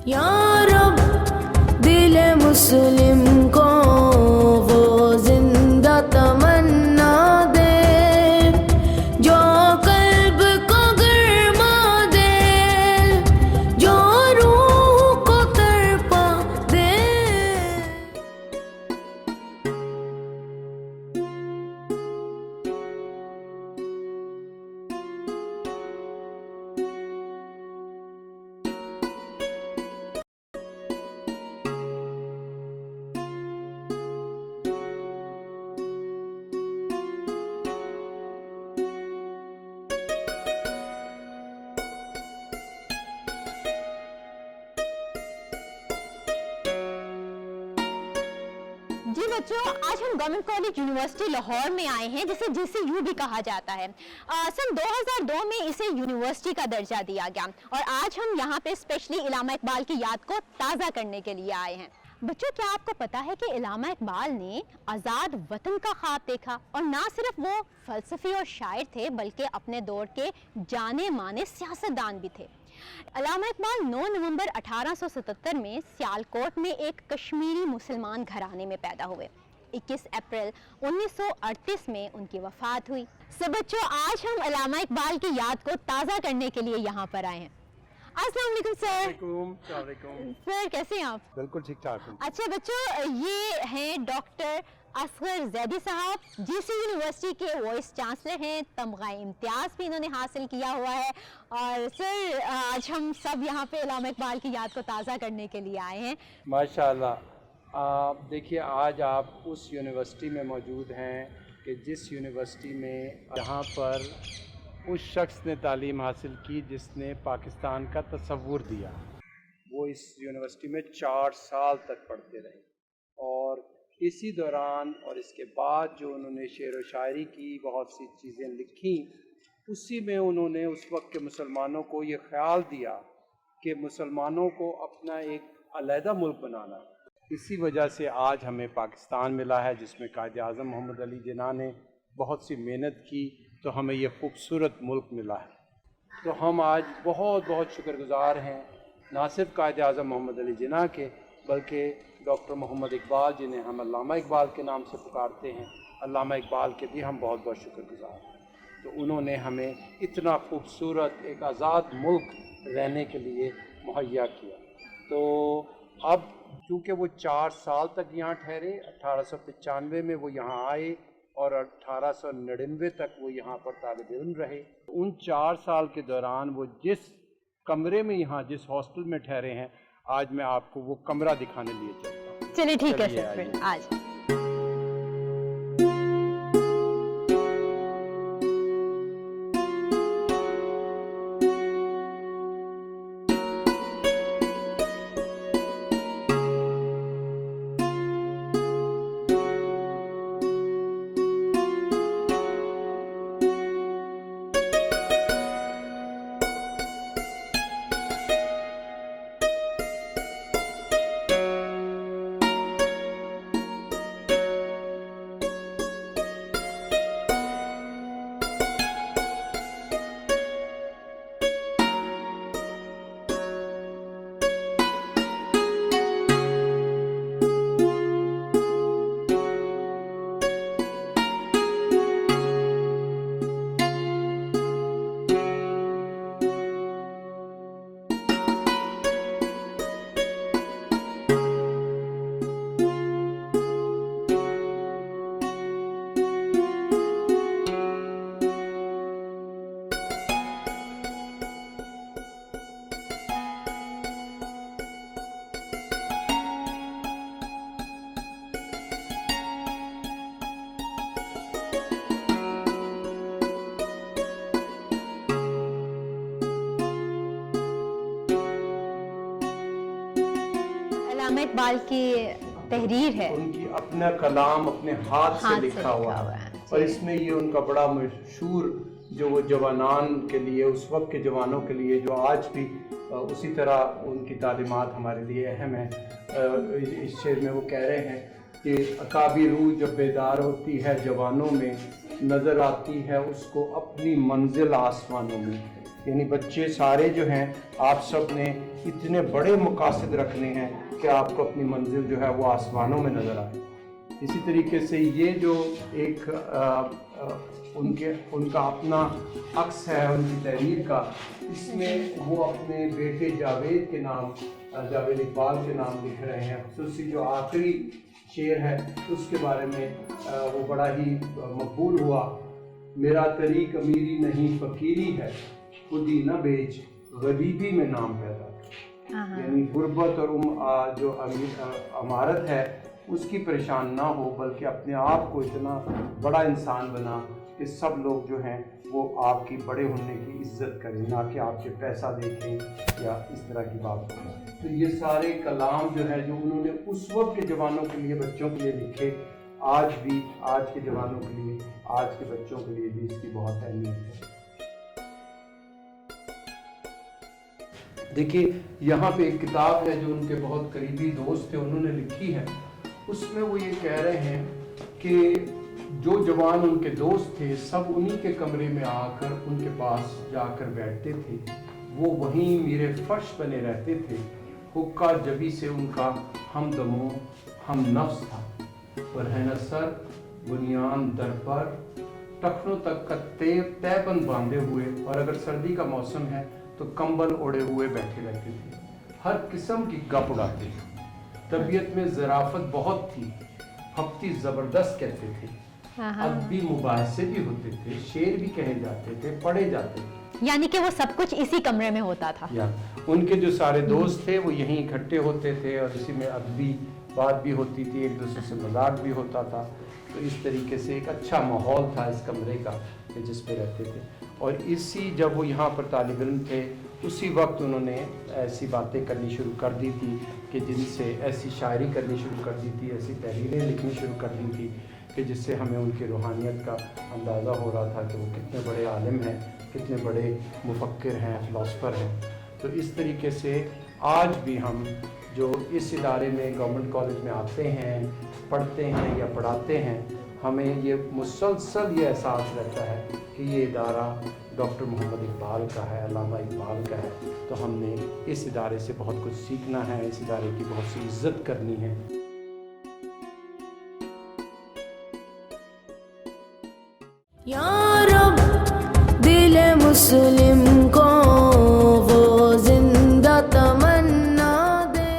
یا رب دل مسلم کو وہ زندہ تمنا دے جو قلب کو گرما دے جو روح کو تڑپا دے. جی بچوں، آج ہم گورنمنٹ کالج یونیورسٹی لاہور میں آئے ہیں جسے JCU بھی کہا جاتا ہے. سن 2002 میں اسے یونیورسٹی کا درجہ دیا گیا اور آج ہم یہاں پہ اسپیشلی علامہ اقبال کی یاد کو تازہ کرنے کے لیے آئے ہیں. بچوں، کیا آپ کو پتا ہے کہ علامہ اقبال نے آزاد وطن کا خواب دیکھا اور نہ صرف وہ فلسفی اور شاعر تھے بلکہ اپنے دور کے جانے مانے سیاستدان بھی تھے. علامہ اقبال 9 نومبر 1877 میں سیالکوٹ میں ایک کشمیری مسلمان گھرانے میں پیدا ہوئے. 21 اپریل 1938 میں ان کی وفات ہوئی. سو بچوں، آج ہم علامہ اقبال کی یاد کو تازہ کرنے کے لیے یہاں پر آئے ہیں. السلام علیکم سر. السلام علیکم سر، کیسے ہیں آپ؟ بالکل ٹھیک ٹھاک ہوں. اچھا بچوں، یہ ہیں ڈاکٹر اصغر زیدی صاحب، JCU یونیورسٹی کے وائس چانسلر ہیں. تمغہ امتیاز بھی انہوں نے حاصل کیا ہوا ہے. اور سر، آج ہم سب یہاں پہ علامہ اقبال کی یاد کو تازہ کرنے کے لیے آئے ہیں. ماشاء اللہ. دیکھیے، آج آپ اس یونیورسٹی میں موجود ہیں کہ جس یونیورسٹی میں جہاں پر اس شخص نے تعلیم حاصل کی جس نے پاکستان کا تصور دیا. وہ اس یونیورسٹی میں 4 سال تک پڑھتے رہے اور اسی دوران اور اس کے بعد جو انہوں نے شعر و شاعری کی، بہت سی چیزیں لکھیں، اسی میں انہوں نے اس وقت کے مسلمانوں کو یہ خیال دیا کہ مسلمانوں کو اپنا ایک علیحدہ ملک بنانا. اسی وجہ سے آج ہمیں پاکستان ملا ہے جس میں قائد اعظم محمد علی جناح نے بہت سی محنت کی تو ہمیں یہ خوبصورت ملک ملا ہے. تو ہم آج بہت بہت شکر گزار ہیں نہ صرف قائد اعظم محمد علی جناح کے بلکہ ڈاکٹر محمد اقبال جنہیں ہم علامہ اقبال کے نام سے پکارتے ہیں. علامہ اقبال کے بھی ہم بہت بہت شکر گزار ہیں. تو انہوں نے ہمیں اتنا خوبصورت ایک آزاد ملک رہنے کے لیے مہیا کیا. تو اب چونکہ وہ 4 سال تک یہاں ٹھہرے، 1895 میں وہ یہاں آئے اور 1899 تک وہ یہاں پر طالب علم رہے. ان 4 سال کے دوران وہ جس کمرے میں یہاں جس ہاسٹل میں ٹھہرے ہیں، آج میں آپ کو وہ کمرہ دکھانے لیے چلتا ہوں. چلیے ٹھیک ہے چلیے سر، آئیے. پھر آج علامہ اقبال کی تحریر ہے، ان کی اپنا کلام اپنے ہاتھ سے لکھا ہوا ہے. اور اس میں یہ ان کا بڑا مشہور جو وہ جوانان کے لیے، اس وقت کے جوانوں کے لیے جو آج بھی اسی طرح ان کی تعلیمات ہمارے لیے اہم ہیں. اس شعر میں وہ کہہ رہے ہیں کہ عقابی روح جب بیدار ہوتی ہے جوانوں میں، نظر آتی ہے اس کو اپنی منزل آسمانوں میں. یعنی بچے سارے جو ہیں آپ سب نے اتنے بڑے مقاصد رکھنے ہیں کہ آپ کو اپنی منزل جو ہے وہ آسمانوں میں نظر آئے. اسی طریقے سے یہ جو ایک ان کا اپنا عکس ہے ان کی تحریر کا، اس میں وہ اپنے بیٹے جاوید کے نام، جاوید اقبال کے نام لکھ رہے ہیں. خصوصی جو آخری شعر ہے اس کے بارے میں وہ بڑا ہی مقبول ہوا. میرا طریق امیری نہیں فقیری ہے، خودی نہ بیچ غریبی میں نام پیدا. یعنی غربت اور جو امارت ہے اس کی پریشان نہ ہو، بلکہ اپنے آپ کو اتنا بڑا انسان بنا کہ سب لوگ جو ہیں وہ آپ کی بڑے ہونے کی عزت کریں، نہ کہ آپ کے پیسہ دیکھیں یا اس طرح کی بات کریں. تو یہ سارے کلام جو ہے جو انہوں نے اس وقت کے جوانوں کے لیے، بچوں کے لیے لکھے، آج بھی آج کے جوانوں کے لیے، آج کے بچوں کے لیے بھی اس کی بہت اہمیت ہے. دیکھیے یہاں پہ ایک کتاب ہے جو ان کے بہت قریبی دوست تھے انہوں نے لکھی ہے. اس میں وہ یہ کہہ رہے ہیں کہ جو جوان ان کے دوست تھے سب انہی کے کمرے میں آ کر ان کے پاس جا کر بیٹھتے تھے. وہ وہیں میرے فرش بنے رہتے تھے. حقہ جبی سے ان کا ہم دموں ہم نفس تھا. برہنہ سر بنیان در پر ٹخنوں تک کا تیبند باندھے ہوئے، اور اگر سردی کا موسم ہے تو کمبل اوڑے ہوئے بیٹھے رہتے تھے. ہر قسم کی گپ اڑاتے تھے. طبیعت میں ظرافت بہت تھی. ہفتی زبردست کہتے تھے. ادبی مباحثے بھی ہوتے تھے، شعر بھی کہے جاتے تھے، پڑھے جاتے تھے. یعنی کہ وہ سب کچھ اسی کمرے میں ہوتا تھا. ان کے جو سارے دوست تھے وہ یہیں اکٹھے ہوتے تھے اور اسی میں ادبی بات بھی ہوتی تھی، ایک دوسرے سے مذاق بھی ہوتا تھا. تو اس طریقے سے ایک اچھا ماحول تھا اس کمرے کا کہ جس پہ رہتے تھے. اور اسی جب وہ یہاں پر طالب علم تھے اسی وقت انہوں نے ایسی باتیں کرنی شروع کر دی تھی کہ جن سے ایسی شاعری کرنی شروع کر دی تھی، ایسی تحریریں لکھنی شروع کر دی تھی کہ جس سے ہمیں ان کی روحانیت کا اندازہ ہو رہا تھا کہ وہ کتنے بڑے عالم ہیں، کتنے بڑے مفکر ہیں، فلاسفر ہیں. تو اس طریقے سے آج بھی ہم جو اس ادارے میں گورنمنٹ کالج میں آتے ہیں، پڑھتے ہیں یا پڑھاتے ہیں، ہمیں یہ مسلسل یہ احساس رہتا ہے کہ یہ ادارہ ڈاکٹر محمد اقبال کا ہے، علامہ اقبال کا ہے. تو ہم نے اس ادارے سے بہت کچھ سیکھنا ہے، اس ادارے کی بہت سی عزت کرنی ہے. یا رب دل مسلم کو وہ زندہ تمنا دے.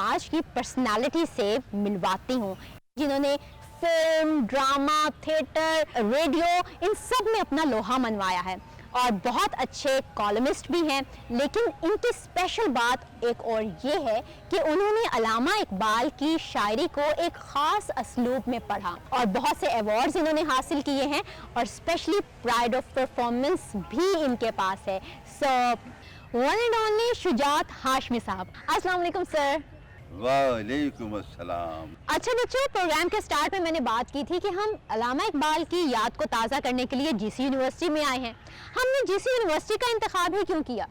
آج کی پرسنالٹی سے ملواتی ہوں جنہوں نے فلم، ڈرامہ، تھیٹر، ریڈیو ان سب میں اپنا لوہا منوایا ہے اور بہت اچھے کالمسٹ بھی ہیں. لیکن ان کی اسپیشل بات ایک اور یہ ہے کہ انہوں نے علامہ اقبال کی شاعری کو ایک خاص اسلوب میں پڑھا اور بہت سے ایوارڈز انہوں نے حاصل کیے ہیں اور اسپیشلی پرائڈ آف پرفارمنس بھی ان کے پاس ہے. سو ون اینڈ اونلی شجاعت ہاشمی صاحب. السلام علیکم سر. وعلیکم السلام. اچھا بچوں، پروگرام کے سٹارٹ میں نے بات کی تھی کہ ہم علامہ اقبال کی یاد کو تازہ کرنے کے لیے جی سی یونیورسٹی میں آئے ہیں. ہم نے جی سی یونیورسٹی کا انتخاب ہی کیوں کیا؟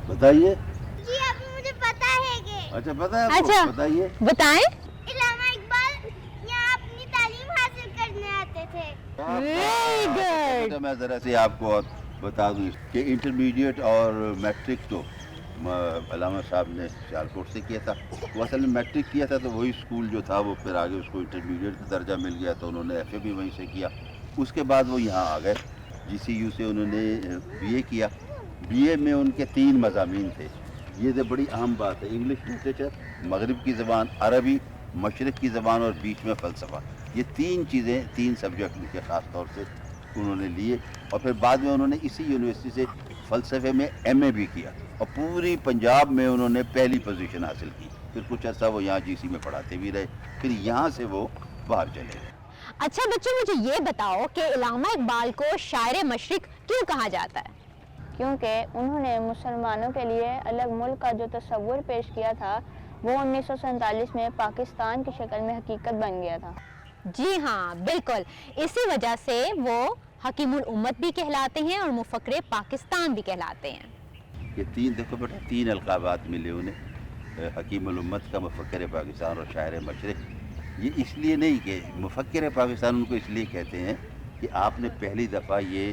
بتائیے. جی ابھی مجھے پتا ہے کہ اچھا پتہ ہے آپ کو؟ بتائیے. بتائیں. علامہ اقبال یہاں اپنی تعلیم حاصل کرنے آتے تھے. Very good. تو میں ذرا سے آپ کو بتا دوں کہ انٹرمیڈیٹ اور میٹرک تو علامہ صاحب نے سیالکوٹ سے کیا تھا. وہ اصل میں میٹرک کیا تھا تو وہی اسکول جو تھا وہ پھر آگے اس کو انٹرمیڈیٹ کا درجہ مل گیا تو انہوں نے ایف اے بھی وہیں سے کیا. اس کے بعد وہ یہاں آ گئے. جی سی یو سے انہوں نے بی اے کیا. بی اے میں ان کے 3 مضامین تھے. یہ تو بڑی اہم بات ہے. انگلش لٹریچر، مغرب کی زبان عربی، مشرق کی زبان اور بیچ میں فلسفہ. یہ 3 چیزیں، 3 سبجیکٹ ان کے خاص طور سے انہوں نے لیے. اور پھر بعد میں انہوں نے اسی یونیورسٹی سے فلسفے میں ایم اے بھی کیا اور پوری پنجاب میں انہوں نے پہلی پوزیشن حاصل کی. پھر کچھ عرصہ وہ یہاں جی سی میں پڑھاتے بھی رہے. پھر یہاں سے وہ باہر چلے گئے. اچھا بچوں، مجھے یہ بتاؤ کہ علامہ اقبال کو شاعر مشرق کیوں کہا جاتا ہے؟ کیونکہ انہوں نے مسلمانوں کے لیے الگ ملک کا جو تصور پیش کیا تھا وہ 1947 میں پاکستان کی شکل میں حقیقت بن گیا تھا. جی ہاں بالکل، اسی وجہ سے وہ حکیم الامت بھی کہلاتے ہیں اور مفکر پاکستان بھی کہلاتے ہیں. یہ 3 دیکھو بیٹا 3 القابات ملے انہیں، حکیم الامت کا، مفکر پاکستان اور شاعر مشرق. یہ اس لیے نہیں کہ مفکر پاکستان ان کو اس لیے کہتے ہیں کہ آپ نے پہلی دفعہ یہ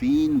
3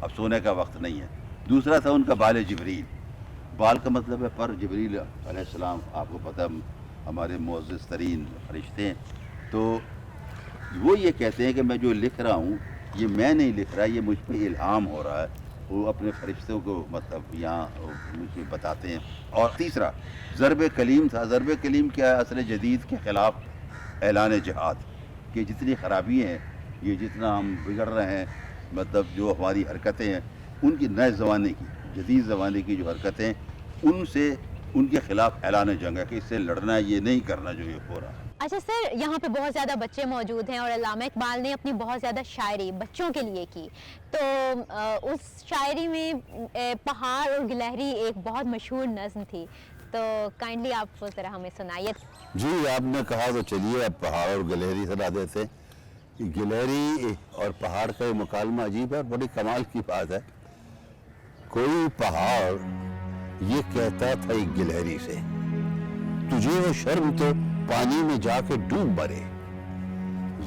اب سونے کا وقت نہیں ہے. دوسرا تھا ان کا بال جبریل. بال کا مطلب ہے پر. جبریل علیہ السلام آپ کو پتہ ہمارے معزز ترین فرشتے ہیں, تو وہ یہ کہتے ہیں کہ میں جو لکھ رہا ہوں یہ میں نہیں لکھ رہا, یہ مجھ پہ الہام ہو رہا ہے. وہ اپنے فرشتوں کو مطلب یہاں مجھے بتاتے ہیں. اور تیسرا ضرب کلیم تھا. ضرب کلیم کیا ہے؟ عصر جدید کے خلاف اعلان جہاد, کہ جتنی خرابی ہیں, یہ جتنا ہم بگڑ رہے ہیں, مطلب جو ہماری حرکتیں ہیں ان کی نئے زمانے کی, جدید زمانے کی جو حرکتیں ہیں, ان سے ان کے خلاف اعلان جنگ ہے کہ اس سے لڑنا ہے, یہ نہیں کرنا جو یہ ہو رہا ہے. اچھا سر, یہاں پہ بہت زیادہ بچے موجود ہیں اور علامہ اقبال نے اپنی بہت زیادہ شاعری بچوں کے لیے کی, تو اس شاعری میں پہاڑ اور گلہری ایک بہت مشہور نظم تھی, تو کائنڈلی آپ ذرا ہمیں سنائیے. جی آپ نے کہا تو چلیے اب پہاڑ اور گلہری سنا دیتے. گلہری اور پہاڑ کا یہ مکالمہ عجیب ہے, بڑی کمال کی بات ہے. کوئی پہاڑ یہ کہتا تھا ایک گلہری سے, تجھے وہ شرم تو پانی میں جا کے ڈوب مرے,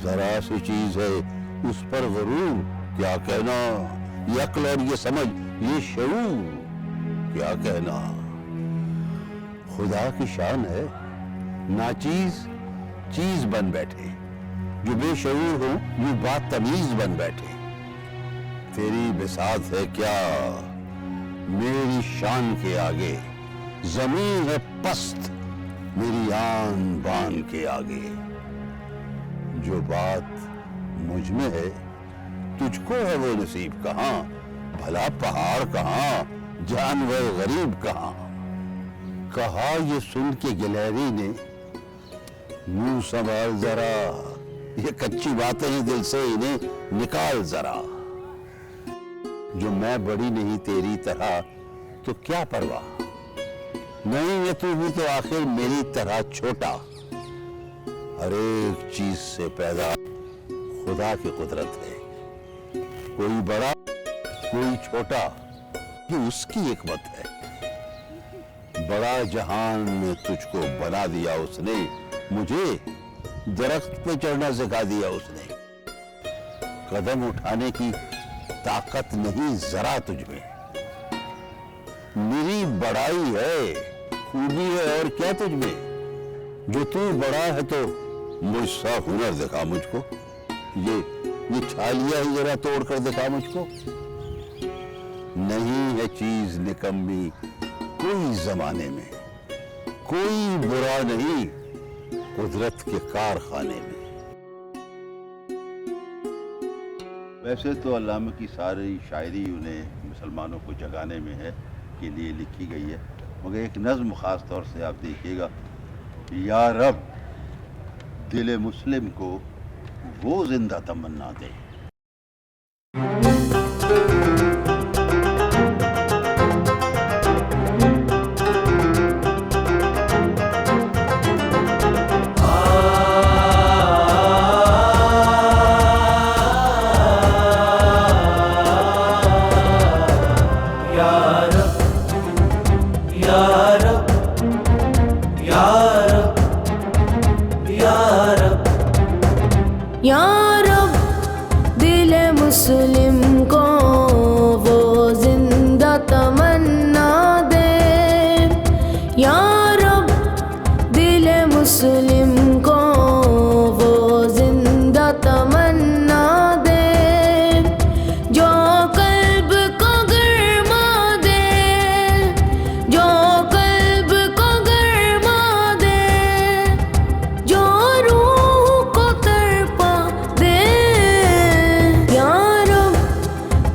ذرا سی چیز ہے اس پر غرور کیا کہنا, یہ عقل اور یہ سمجھ یہ شعور کیا کہنا. خدا کی شان ہے ناچیز چیز بن بیٹھے, جو بے شعور ہو یہ بات تمیز بن بیٹھے. تیری بساط ہے کیا میری شان کے آگے, زمین ہے پست میری آن بان کے آگے. جو بات مجھ میں ہے تجھ کو ہے وہ نصیب کہاں, بھلا پہاڑ کہاں جانور غریب کہاں. کہا یہ سن کے گلہری نے, منہ سنبھال ذرا, یہ کچی باتیں ہیں دل سے انہیں نکال ذرا. جو میں بڑی نہیں تیری طرح تو کیا پرواہ, نہیں ہے تو بھی تو آخر میری طرح چھوٹا. ہر ایک چیز سے پیدا خدا کی قدرت ہے, کوئی بڑا کوئی چھوٹا یہ اس کی حکمت ہے. بڑا جہان میں تجھ کو بنا دیا اس نے, مجھے درخت پہ چڑھنا سکھا دیا اس نے. قدم اٹھانے کی طاقت نہیں ذرا تجھ میں, میری بڑائی ہے خوبی ہے اور کیا تجھ میں. جو تو بڑا ہے تو مجھ سا ہنر دکھا مجھ کو, یہ چھالیاں ہی ذرا توڑ کر دکھا مجھ کو. نہیں ہے چیز نکمی کوئی زمانے میں, کوئی برا نہیں قدرت کے کارخانے میں. ویسے تو علامہ کی ساری شاعری انہیں مسلمانوں کو جگانے میں ہے کے لیے لکھی گئی ہے, مگر ایک نظم خاص طور سے آپ دیکھیے گا, یا رب دل مسلم کو وہ زندہ تمنا دے. یا رب دل مسلم کو وہ زندہ تمنا دے, یا رب دل مسلم کو وہ زندہ تمنا دے, جو قلب کو گرما دے, جو قلب کو گرما دے, جو روح کو تڑپا دے. یا رب